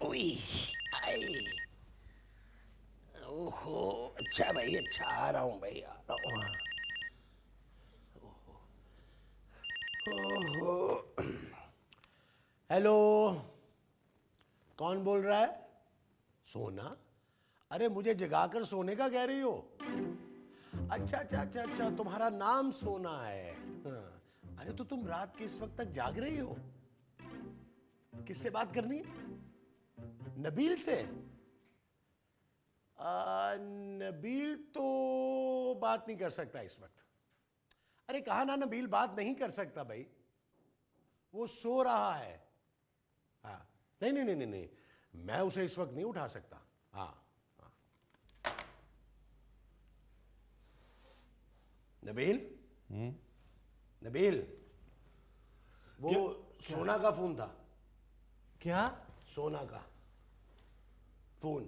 ओई आई। ओहो अच्छा भाई, अच्छा आ रहा हूँ भाई, आ रहा हूँ। ओहो, हेलो, कौन बोल रहा है? सोना? अरे मुझे जगाकर सोने का कह रही हो? अच्छा अच्छा अच्छा अच्छा, तुम्हारा नाम सोना है। हाँ। अरे तो तुम रात के इस वक्त तक जाग रही हो? किससे बात करनी है? नबील से? नबील तो बात नहीं कर सकता इस वक्त। अरे कहा ना, नबील बात नहीं कर सकता भाई, वो सो रहा है। हाँ, नहीं नहीं नहीं नहीं नहीं, मैं उसे इस वक्त नहीं उठा सकता। हाँ हाँ। नबील, नबील, वो सोना का फोन था। क्या? सोना का फोन।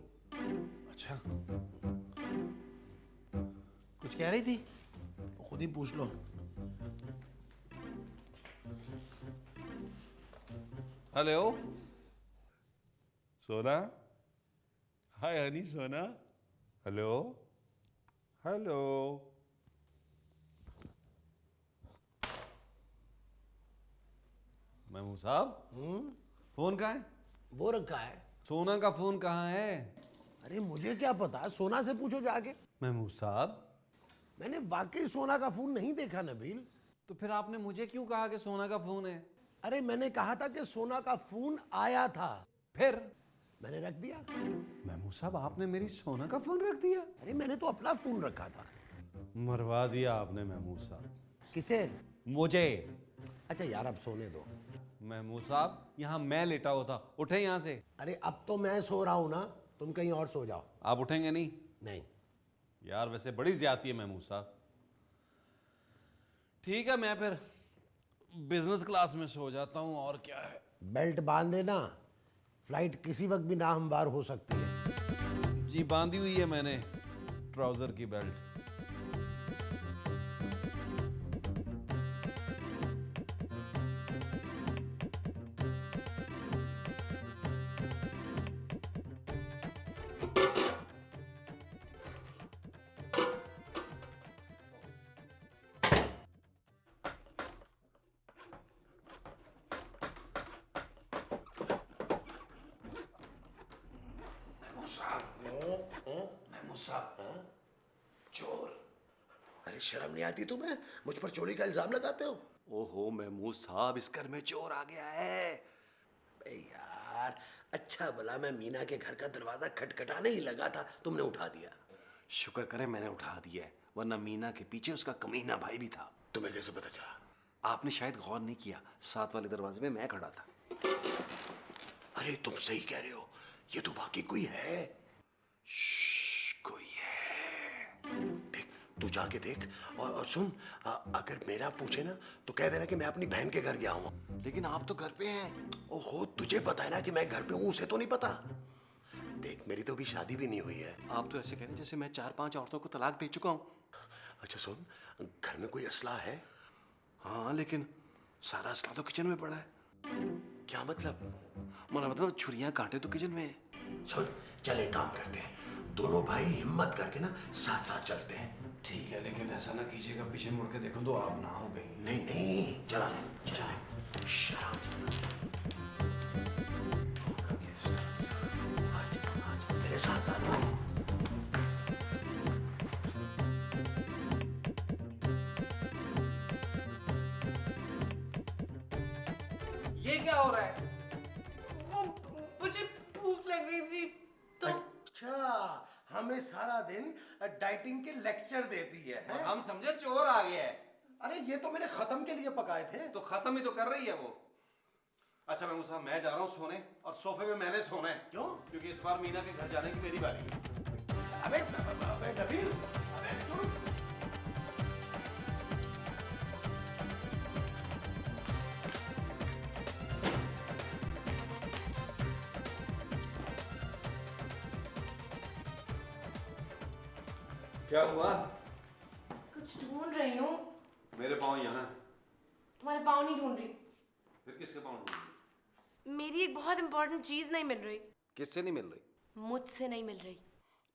अच्छा, कुछ कह रही थी? खुद ही पूछ लो। हेलो सोना, हाय हनी सोना, हेलो हेलो। महमूद साहब, फोन कहाँ है? वो रखा है। सोना का फोन कहाँ है? अरे मुझे क्या पता, सोना से पूछो जाके। महमूद साहब, मैंने वाकई सोना का फोन नहीं देखा नबील। तो फिर आपने मुझे क्यों कहा कि सोना का फोन है? अरे मैंने कहा था कि सोना का फोन आया था, फिर? मैंने रख दिया। महमूद साहब, आपने मेरी सोना का फोन रख दिया? अरे मैंने तो अपना फोन रखा था। मरवा दिया आपने महमूद साहब। किसे? मुझे। अच्छा यार, अब सोने दो। महमूद साहब, यहाँ मैं लेटा हुआ था, उठे यहाँ से। अरे अब तो मैं सो रहा हूं ना, तुम कहीं और सो जाओ। आप उठेंगे नहीं? नहीं। यार वैसे बड़ी ज्यादती है महमूद साहब। ठीक है, मैं फिर बिजनेस क्लास में सो जाता हूं, और क्या है। बेल्ट बांध देना, फ्लाइट किसी वक्त भी नाहमवार हो सकती है। जी बांधी हुई है मैंने ट्राउजर की बेल्ट। महमूद साहब, चोर? अरे शर्म नहीं आती तुम्हें? मुझ पर चोरी का इल्जाम लगाते हो? ओहो महमूद साहब, इस घर में चोर आ गया है। बे यार, अच्छा भला मैं मीना के घर का दरवाजा खटखटाने ही लगा था, तुमने उठा दिया। शुक्र करें मैंने उठा दिया है, वरना मीना के पीछे उसका कमीना भाई भी था। तुम्हें कैसे पता चला? आपने शायद गौर नहीं किया, साथ वाले दरवाजे में मैं खड़ा था। अरे तुम सही कह रहे हो, ये तो वाकई कोई है। कोई है। देख, तू जाके देख, और सुन, अगर मेरा पूछे ना तो कह देना कि मैं अपनी बहन के घर गया हूँ। लेकिन आप तो घर पे हैं। ओहो, तुझे पता है ना कि मैं घर पे हूँ, उसे तो नहीं पता। देख, मेरी तो अभी शादी भी नहीं हुई है। आप तो ऐसे कह रहे हैं जैसे मैं 4-5 औरतों को तलाक दे चुका हूँ। अच्छा सुन, घर में कोई असला है? हाँ, लेकिन सारा असला तो किचन में पड़ा है। क्या मतलब? मतलब छुरियां कांटे तो किचन में है। सुन, चल एक काम करते हैं, दोनों भाई हिम्मत करके ना साथ साथ चलते हैं। ठीक है, लेकिन ऐसा ना कीजिएगा पीछे मुड़ के देखो तो आप ना हो गई। नहीं नहीं, चला ले, चला ले। शराब मेरे साथ आना। ये क्या हो रहा है? वो मुझे भूख लग रही थी तो। अच्छा, हमें सारा दिन डाइटिंग के लेक्चर देती है? हम समझे चोर आ गया है। अरे ये तो मैंने खत्म के लिए पकाए थे। तो खत्म ही तो कर रही है वो। अच्छा महमूद साहब, मैं जा रहा हूँ सोने, और सोफे में मैंने सोना है। क्यों? क्योंकि इस बार मीना के घर जाने की मेरी बारी है। अबे अबे नबील, अबे सुन। क्या हुआ? कुछ ढूंढ रही हूँ। मेरे पाँव यहाँ। तुम्हारे पाँव नहीं ढूंढ रही, फिर किसके पाँव ढूंढ रही? मेरी एक बहुत इंपॉर्टेंट चीज नहीं मिल रही। किससे नहीं मिल रही? मुझसे नहीं मिल रही।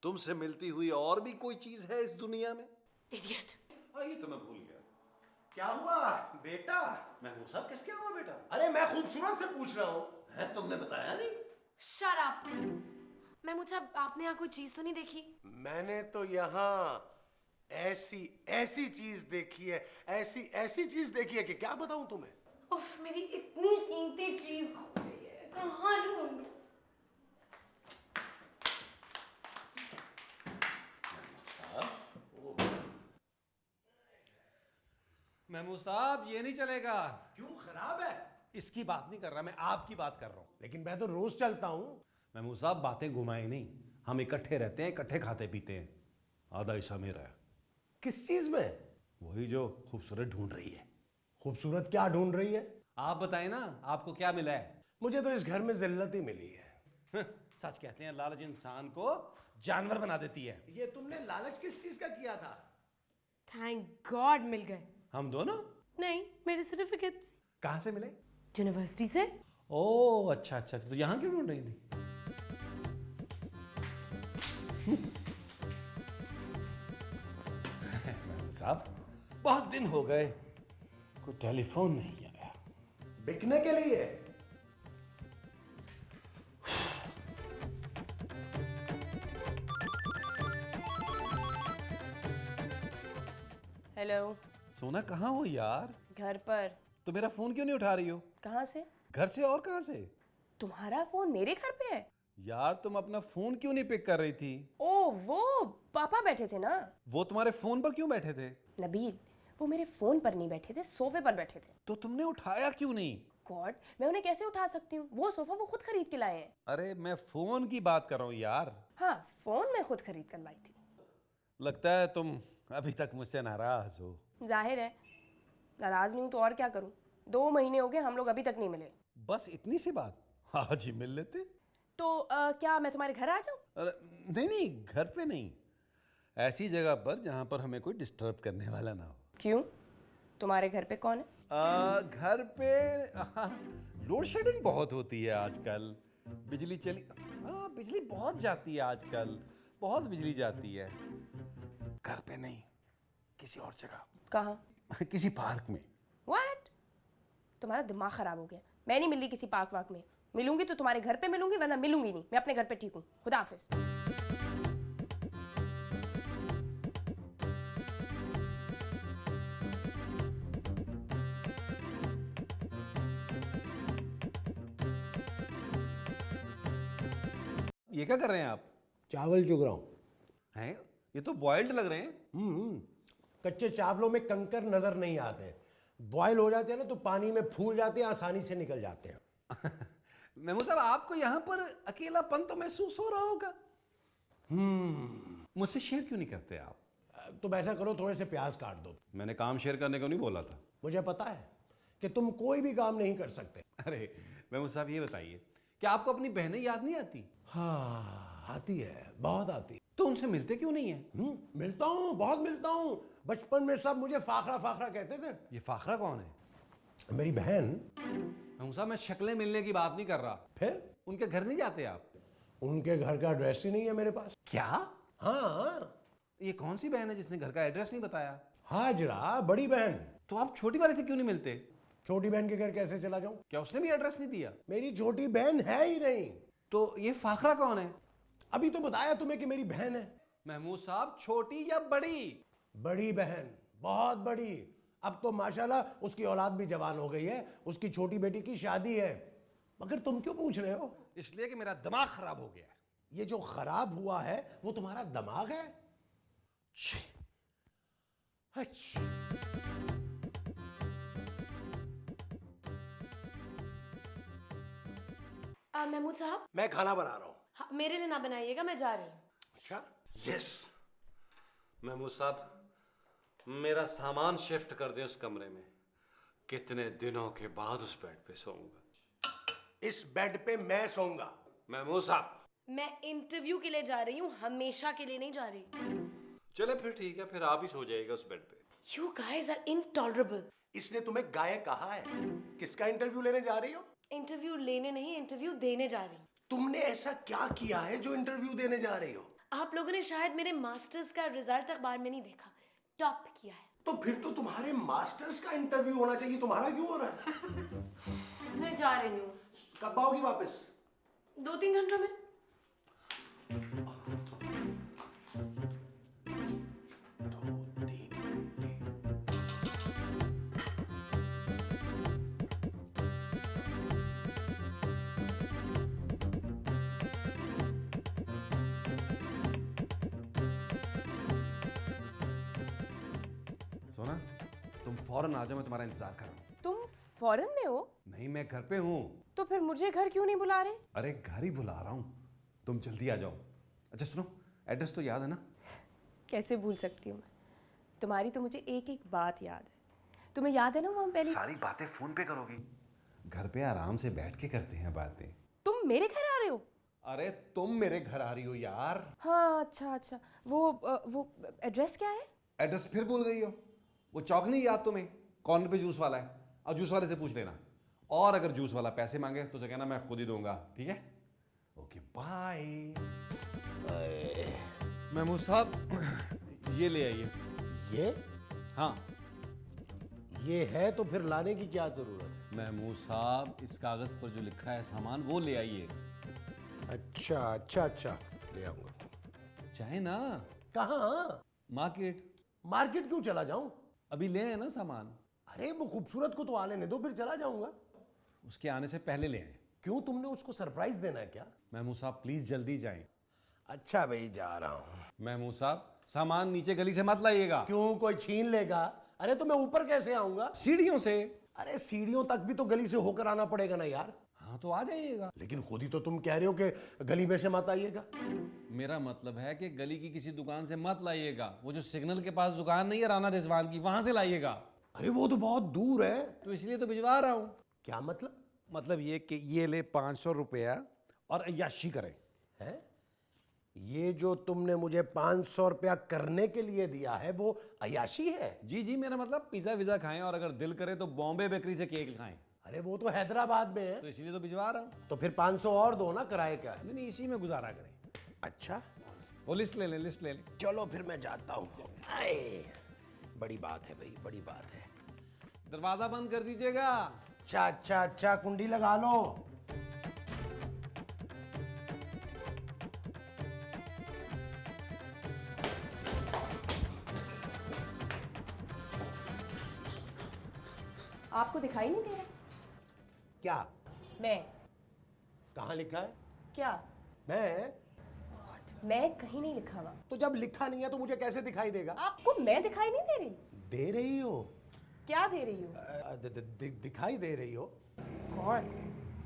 तुमसे मिलती हुई और भी कोई चीज है इस दुनिया में? इडियट। हाँ, ये तो मैं भूल गया। क्या हुआ बेटा? महमूद साहब, किसके हुआ बेटा? अरे मैं खूबसूरत से पूछ रहा हूँ। है, तुमने बताया नहीं। Shut up. महमूद साहब, आपने यहाँ कोई चीज तो नहीं देखी? मैंने तो यहाँ ऐसी ऐसी चीज देखी है, ऐसी ऐसी चीज देखी है कि क्या बताऊं तुम्हें। उफ, मेरी इतनी कीमती चीज खो गई है, कहाँ ढूंढूं? महमूद साहब, ये नहीं चलेगा। क्यों, खराब है? इसकी बात नहीं कर रहा मैं, आपकी बात कर रहा हूँ। लेकिन मैं तो रोज चलता हूँ। महमूद साहब, बातें घुमाए नहीं। हम इकट्ठे रहते हैं, इकट्ठे खाते पीते हैं। आधा हिस्सा मेरा है। किस चीज में? वही जो खूबसूरत ढूंढ रही है। खूबसूरत क्या ढूंढ रही है? आप बताएं ना, आपको क्या मिला है? मुझे तो इस घर में जिल्लत ही मिली है। सच कहते हैं, लालच इंसान को जानवर बना देती है। ये तुमने लालच किस चीज का किया था? थैंक गॉड मिल गए। हम दोनों? नहीं, मेरे सर्टिफिकेट्स कहाँ से मिले? यूनिवर्सिटी से। ओह, अच्छा अच्छा, तो यहाँ क्यों ढूंढ रही थी? महमूद साहब, बहुत दिन हो गए, कोई टेलीफोन नहीं आया। बिकने के लिए? हेलो। सोना, कहाँ हो यार? घर पर। तो मेरा फोन क्यों नहीं उठा रही हो? कहाँ से? घर से, और कहाँ से? तुम्हारा फोन मेरे घर पे है? यार, तुम अपना फोन क्यों नहीं पिक कर रही थी? ओ, वो पापा बैठे थे ना। वो तुम्हारे फोन पर क्यों बैठे थे? नबील, वो मेरे फोन पर नहीं बैठे थे, सोफे पर बैठे थे। तो तुमने उठाया क्यों नहीं? गॉड, मैं उन्हें कैसे उठा सकती हूँ? वो सोफा वो खुद खरीद के लाए हैं। अरे, मैं फोन की बात कर रहा हूँ यार। हाँ, फोन मैं खुद खरीद कर लाई थी। लगता है तुम अभी तक मुझसे नाराज हो। जाहिर है, नाराज नहीं हूँ तो और क्या करूँ। 2 महीने हो गए, हम लोग अभी तक नहीं मिले। बस इतनी सी बात? आज ही मिल लेते। तो क्या मैं तुम्हारे घर आ जाऊँ? अरे नहीं नहीं, घर पे नहीं, ऐसी जगह पर जहाँ पर हमें कोई डिस्टर्ब करने वाला ना हो। क्यों? तुम्हारे घर पे कौन है? घर पे लोड शेडिंग बहुत होती है आजकल। बिजली चली, हाँ, बिजली बहुत जाती है आजकल, बहुत बिजली जाती है। घर पे नहीं, किसी और जगह। कहाँ? किसी पार्क में। व्हाट? तुम्हारा दिमाग खराब हो गया। मैं नहीं मिल रही किसी पार्क वार्क में। मिलूंगी तो तुम्हारे घर पे मिलूंगी, वरना मिलूंगी नहीं। मैं अपने घर पे ठीक हूँ। खुदा हाफिज। ये क्या कर रहे हैं आप? चावल चुग रहा हूँ। हैं? ये तो बॉइल्ड लग रहे हैं। कच्चे चावलों में कंकर नजर नहीं आते। बॉयल हो जाते हैं ना तो पानी में फूल जाते हैं, आसानी से निकल जाते हैं। महमूद साहब, आपको यहाँ पर अकेलापन तो महसूस हो रहा होगा। मुझसे शेयर क्यों नहीं करते आप? तुम ऐसा करो, थोड़े से प्याज काट दो। मैंने काम शेयर करने को नहीं बोला था। मुझे पता है कि तुम कोई भी काम नहीं कर सकते। अरे महमूद साहब, ये बताइए, क्या आपको अपनी बहनें याद नहीं आती? हाँ, आती है, बहुत आती है। तो उनसे मिलते क्यों नहीं है? मिलता हूँ, बहुत मिलता हूँ। बचपन में सब मुझे फाखरा फाखरा कहते थे। ये फाखरा कौन है? मेरी बहन। महमूद साहब, मैं शक्लें मिलने की बात नहीं कर रहा। फिर उनके घर नहीं जाते आप? उनके घर का एड्रेस ही नहीं है मेरे पास। क्या? हाँ। ये कौन सी बहन है जिसने घर का एड्रेस नहीं बताया? हाजरा, बड़ी बहन। तो आप छोटी वाले से क्यों नहीं मिलते? छोटी बहन के घर कैसे चला जाऊं? क्या उसने भी एड्रेस नहीं दिया? मेरी छोटी बहन है ही नहीं। तो ये फाखरा कौन है? अभी तो बताया तुम्हें कि मेरी बहन है। महमूद साहब, छोटी या बड़ी? बड़ी बहन, बहुत बड़ी। अब तो माशाल्लाह उसकी औलाद भी जवान हो गई है। उसकी छोटी बेटी की शादी है। मगर तुम क्यों पूछ रहे हो? इसलिए कि मेरा दिमाग खराब हो गया है। ये जो खराब हुआ है वो तुम्हारा दिमाग है? छी। अच्छा। महमूद साहब, मैं खाना बना रहा हूं। हाँ, मेरे लिए ना बनाइएगा, मैं जा रही हूँ। अच्छा, यस महमूद साहब, मेरा सामान शिफ्ट कर दे उस कमरे में। कितने दिनों के बाद उस बेड पे सोऊंगा। इस बेड पे मैं सोऊंगा। महमूद साहब, मैं इंटरव्यू के लिए जा रही हूँ, हमेशा के लिए नहीं जा रही। चले फिर ठीक है, फिर आप ही सो जाइएगा उस बेड पे। You guys are intolerable. इसने तुम्हें गाय कहा है? किसका इंटरव्यू लेने जा रही हो? इंटरव्यू लेने नहीं, इंटरव्यू देने जा रही हूँ। तुमने ऐसा क्या किया है जो इंटरव्यू देने जा रही हो? आप लोगों ने शायद मेरे मास्टर्स का रिजल्ट अखबार में नहीं देखा, टॉप किया है। तो फिर तो तुम्हारे मास्टर्स का इंटरव्यू होना चाहिए, तुम्हारा क्यों हो रहा है? मैं जा रही हूँ कब आओगी वापस? 2-3 घंटों में। सोना, तुम फौरन आ जाओ, मैं तुम्हारा इंतजार कर रहा हूँ। तुम फॉरेन में हो? नहीं, मैं घर पे हूँ। तो फिर मुझे घर क्यों नहीं बुला रहे? अरे घर ही बुला रहा हूँ, तुम जल्दी आ जाओ। अच्छा सुनो, एड्रेस तो याद है ना? कैसे भूल सकती हूँ मैं? तुम्हारी तो मुझे एक एक बात याद है। तुम्हें याद है ना वो हम पहले। सारी बातें फोन पे करोगी? घर पे आराम से बैठ के करते हैं बातें। तुम मेरे घर आ रहे हो? अरे तुम मेरे घर आ रही हो यार। हाँ अच्छा अच्छा, वो एड्रेस क्या है? एड्रेस फिर भूल गई हो? वो चौक नहीं याद तुम्हें? कॉर्नर पे जूस वाला है, और जूस वाले से पूछ लेना। और अगर जूस वाला पैसे मांगे तो कहना मैं खुद ही दूंगा, ठीक है? Okay bye. महमूद साहब ये ले आइए। ये हाँ ये है तो फिर लाने की क्या जरूरत है? महमूद साहब, इस कागज पर जो लिखा है सामान वो ले आइए। अच्छा अच्छा अच्छा, ले आऊंगा। चाहे ना। कहाँ? मार्केट। मार्केट क्यों चला जाऊं? अभी ले आए ना सामान। अरे वो खूबसूरत को तो आ लेने दो, फिर चला जाऊंगा। उसके आने से पहले ले आए। क्यों, तुमने उसको सरप्राइज देना है क्या? महमूद साहब प्लीज जल्दी जाएं। अच्छा भाई, जा रहा हूं। महमूद साहब सामान नीचे गली से मत लाइएगा। क्यों, कोई छीन लेगा? अरे तो मैं ऊपर कैसे आऊंगा? सीढ़ियों से। अरे सीढ़ियों तक भी तो गली से होकर आना पड़ेगा ना यार। हाँ तो आ जाइएगा। लेकिन खुद ही तो तुम कह रहे हो कि गली में से मत आइएगा। मेरा मतलब है कि गली की किसी दुकान से मत लाइएगा। वो जो सिग्नल के पास दुकान नहीं है राना रिजवान की, वहां से लाइएगा। अरे वो तो बहुत दूर है। तो इसलिए तो भिजवा रहा हूं। क्या मतलब? मतलब ये कि ये ले 500 रुपया और अय्याशी करे। है? ये जो तुमने मुझे 500 रुपया करने के लिए दिया है वो अयाशी है? जी जी, मेरा मतलब पिज्जा विज़ा खाएं, और अगर दिल करे तो बॉम्बे बेकरी से केक खाएं। अरे वो तो हैदराबाद में है। तो इसीलिए तो भिजवा रहा हूं। तो फिर 500 और दो ना, किराए का है। नहीं नहीं, इसी में गुजारा करें। अच्छा वो लिस्ट ले लें, लिस्ट ले लें। चलो फिर मैं जाता हूँ। आए, बड़ी बात है भाई, बड़ी बात है। दरवाजा बंद कर दीजिएगा। अच्छा अच्छा अच्छा, कुंडी लगा लो। आपको दिखाई नहीं दे रहा? क्या? मैं? कहाँ लिखा है? क्या? मैं कहीं नहीं लिखा हुआ। तो जब लिखा नहीं है तो मुझे कैसे दिखाई देगा? आपको मैं दिखाई नहीं दे रही? दे रही हो? क्या दे रही हो? दिखाई दे रही हो। कौन?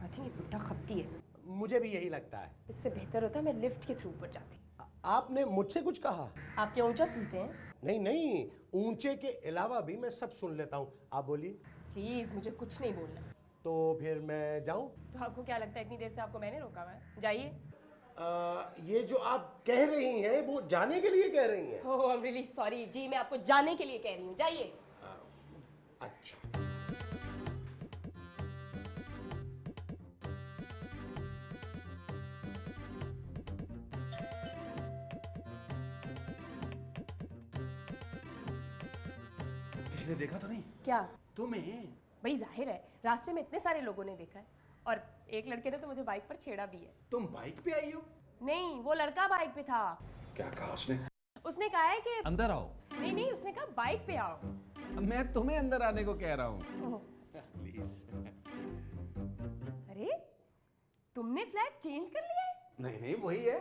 आई थिंक ये बुड्ढा खपती है। मुझे भी यही लगता है। इससे बेहतर होता है मैं लिफ्ट के थ्रू ऊपर जाती। आपने मुझसे कुछ कहा? आप क्या ऊंचा सुनते हैं? नहीं नहीं, ऊंचे के अलावा भी मैं सब सुन लेता हूँ। आप बोलिए। प्लीज मुझे कुछ नहीं बोलना। तो फिर मैं जाऊं? तो आपको क्या लगता है इतनी देर से आपको मैंने रोका हुआ है? जाइए। ये जो आप कह रही हैं वो जाने के लिए कह रही हैं? ओह आई एम रियली सॉरी जी, मैं आपको जाने के लिए कह रही हूँ, जाइए। अच्छा। किसी ने देखा तो नहीं? क्या? तुम्हें? भाई जाहिर है, रास्ते में इतने सारे लोगों ने देखा है, और एक लड़के ने तो मुझे बाइक पर छेड़ा भी है। तुम बाइक पे आई हो? नहीं, वो लड़का बाइक पे था। क्या कहा उसने? उसने कहा है कि अंदर आओ। नहीं नहीं, उसने कहा बाइक पे आओ। मैं तुम्हें अंदर आने को कह रहा हूँ। ओह, प्लीज। अरे तुमने फ्लैट चेंज कर लिया है? नहीं नहीं, वही है।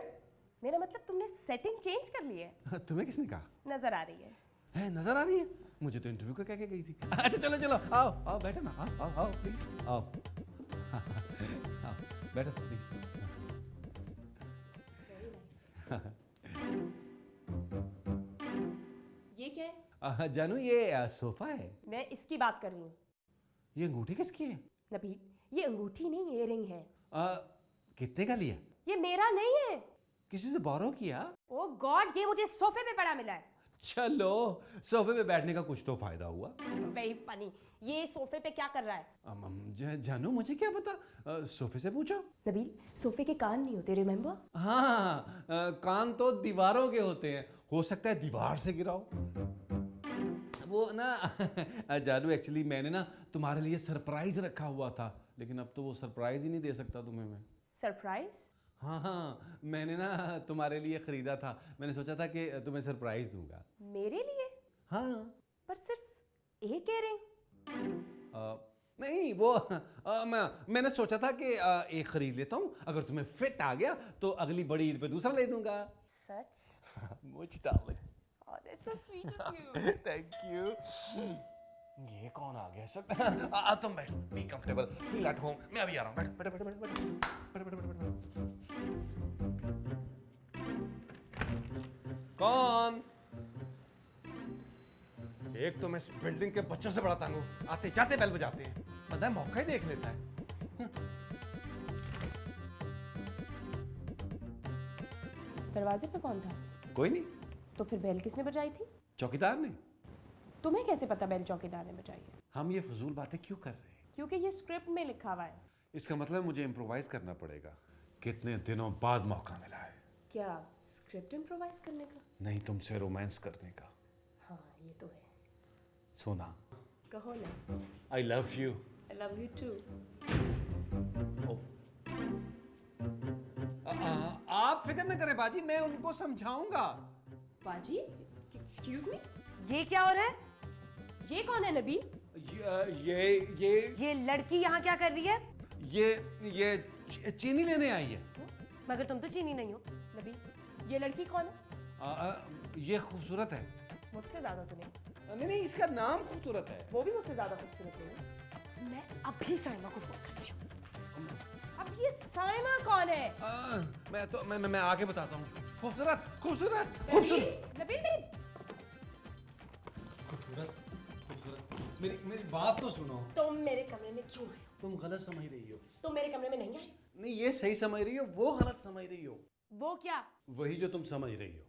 मेरा मतलब तुमने सेटिंग चेंज कर ली है? तुम्हें किसने कहा? नजर आ रही है। नजर आ रही है? मुझे तो इंटरव्यू का कह के गई थी। अच्छा चलो चलो, आओ आओ, बैठो ना, आओ आओ आओ प्लीज, आओ आओ बैठो प्लीज। ये क्या है? जानू ये सोफा है। मैं इसकी बात कर रही हूँ। ये अंगूठी किसकी है? नबील, ये अंगूठी नहीं, ये रिंग है। कितने का लिया? ये मेरा नहीं है। किसी से बोरो किया? ओह गॉड, ये मुझे सोफे पे पड़ा मिला है। चलो सोफे पे बैठने का कुछ तो फायदा हुआ। Very funny. ये सोफे पे क्या कर रहा है? जानू मुझे क्या पता, सोफे से पूछो। नबील, सोफे के कान नहीं होते, रिमेम्बर? हाँ, कान तो दीवारों के होते हैं, हो सकता है दीवार से गिराओ। वो ना जानू एक्चुअली मैंने ना तुम्हारे लिए सरप्राइज रखा हुआ था, लेकिन अब तो वो सरप्राइज ही नहीं दे सकता तुम्हें मैं। सरप्राइज? हाँ, मैंने ना तुम्हारे लिए खरीदा था, मैंने सोचा था कि तुम्हें सरप्राइज दूंगा। मेरे लिए? हाँ। पर सिर्फ एक इयररिंग? नहीं वो मैंने सोचा था कि एक खरीद लेता हूँ, अगर तुम्हें फिट आ गया तो अगली बड़ी ईद पे दूसरा ले दूंगा। सच? मुझे darling. Oh, that's so sweet of you. Thank you. ये कौन आ गया सब? तुम बैठो, be comfortable, feel at home. मैं अभी आ रहा हूँ, बैठ बैठ बैठ बैठ बैठ बैठ बैठ बैठ। कौन? एक तो मैं इस बिल्डिंग के बच्चों से बड़ा तंग हूँ, आते जाते बेल बजाते हैं, बंदा मौका ही देख लेता है। दरवाजे पे कौन था? कोई नहीं, तो फिर बेल किसने बजाई थी? चौकीदार ने। तुम्हें कैसे पता बेल चौकीदार ने बजाई है? हम ये फजूल बातें क्यों कर रहे हैं? क्योंकि ये स्क्रिप्ट में लिखा हुआ है। इसका मतलब मुझे इम्प्रोवाइज करना पड़ेगा। कितने दिनों बाद मौका मिला है। क्या स्क्रिप्ट इम्प्रोवाइज करने का? नहीं, तुमसे रोमांस करने का। हाँ, ये तो है। सोना, कहो ना। I love you. I love you too. आप फिक्र न करें बाजी, मैं उनको समझाऊंगा। बाजी? Excuse me? ये क्या हो रहा है? ये कौन है नबील? ये लड़की यहाँ क्या कर रही है? ये चीनी लेने आई है। मगर तुम तो चीनी नहीं हो। नबील, ये लड़की कौन है? ये खूबसूरत है। मुझसे ज्यादा तो नहीं। नहीं, इसका नाम खूबसूरत है। वो भी मुझसे ज्यादा खूबसूरत नहीं है। मैं अभी साइमा को फोन करती हूँ। अब ये साइमा कौन है? मैं आगे बताता हूँ। खूबसूरत खूबसूरत नबील, नबील मेरी खूबसूरत खूबसूरत, मेरी बात तो सुनो। तुम मेरे कमरे में क्यों आए? तुम गलत समझ रही हो। तुम मेरे कमरे में नहीं आए? नहीं, ये सही समझ रही हो, वो गलत समझ रही हो। वो क्या? वही जो तुम समझ रही हो।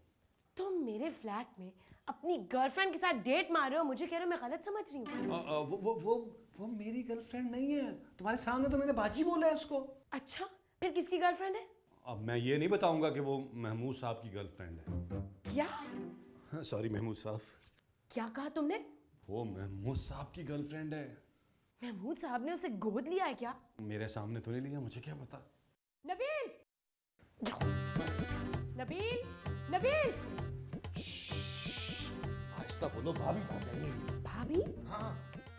तुम मेरे फ्लैट में अपनी गर्लफ्रेंड के साथ डेट मार रहे हो, मुझे कह रहे हो मैं गलत समझ रही हूँ। वो मेरी गर्लफ्रेंड नहीं है। तुम्हारे सामने तो मैंने बाजी बोला है उसको। अच्छा, फिर किसकी गर्लफ्रेंड है? अब मैं ये नहीं बताऊंगा कि वो महमूद साहब की गर्लफ्रेंड है। क्या? सॉरी महमूद साहब। क्या कहा तुमने? वो महमूद साहब की गर्लफ्रेंड है। महमूद साहब ने उसे गोद लिया है क्या? मेरे सामने तो नहीं लिया, मुझे क्या पता। नबील! नबील! नबील! आहिस्ता बोलो, भाभी आ जाएंगी। भाभी? हाँ।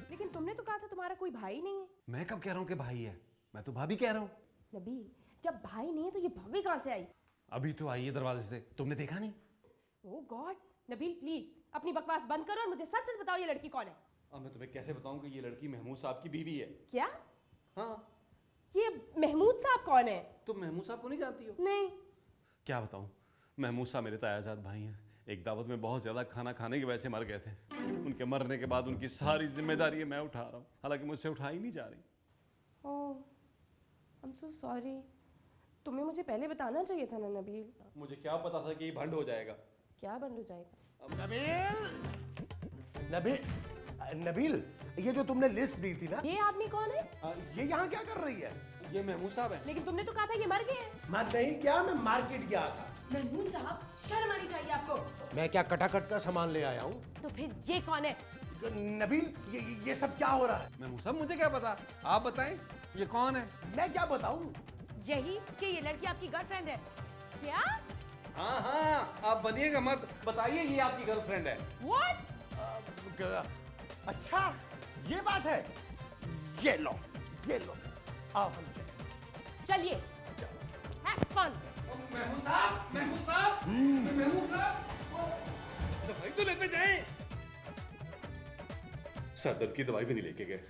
लेकिन तुमने तो कहा था तुम्हारा कोई भाई नहीं है। मैं कब कह रहा हूँ कि भाई है? मैं तो भाभी कह रहा हूँ। नबील, जब भाई नहीं है तो ये भाभी कहाँ से आई? अभी तो आई है दरवाजे से, तुमने देखा नहीं? ओह गॉड! नबील प्लीज अपनी बकवास बंद करो और मुझे सच सच बताओ, ये लड़की कौन है? अब मैं तुम्हें कैसे बताऊं कि ये लड़की महमूद साहब की बीवी है? क्या? हाँ। ये महमूद साहब कौन है? तुम महमूद साहब को नहीं जानती हो? नहीं। क्या बताऊं, महमूद साहब मेरे तायाजाद भाई हैं। एक दावत में बहुत ज्यादा खाना खाने की वजह से मर गए थे। उनके मरने के बाद उनकी सारी जिम्मेदारी मैं उठा रहा हूँ, हालांकि मुझसे उठाई नहीं जा रही। ओह, आई एम सो सॉरी। तुम्हें मुझे पहले बताना चाहिए था ना नबील। मुझे क्या पता था कि ये भंड हो जाएगा। क्या बंद हो जाएगा? नबील, ये जो तुमने लिस्ट दी थी ना, ये आदमी कौन है? ये यहाँ क्या कर रही है? ये महमूद साहब है। लेकिन तुमने तो कहा था ये मर गए हैं। मैं नहीं क्या, मैं मार्केट गया था। महमूद साहब, शर्म आनी चाहिए आपको। मैं क्या कटाकट का सामान ले आया हूँ? तो फिर ये कौन है? नबील, ये सब क्या हो रहा है? महमूद साहब मुझे क्या पता, आप बताएं ये कौन है? मैं क्या बताऊँ? यही कि ये लड़की आपकी गर्लफ्रेंड है। क्या? हाँ हाँ, आप बनिएगा मत, बताइए ये आपकी गर्लफ्रेंड है। What? अच्छा, ये बात है। ये लो, आओ हम चलिए, have fun. महमूद साहब, महमूद साहब, महमूद साहब, दवाई तो लेते जाएं। सर दर्द की दवाई भी नहीं लेके गए।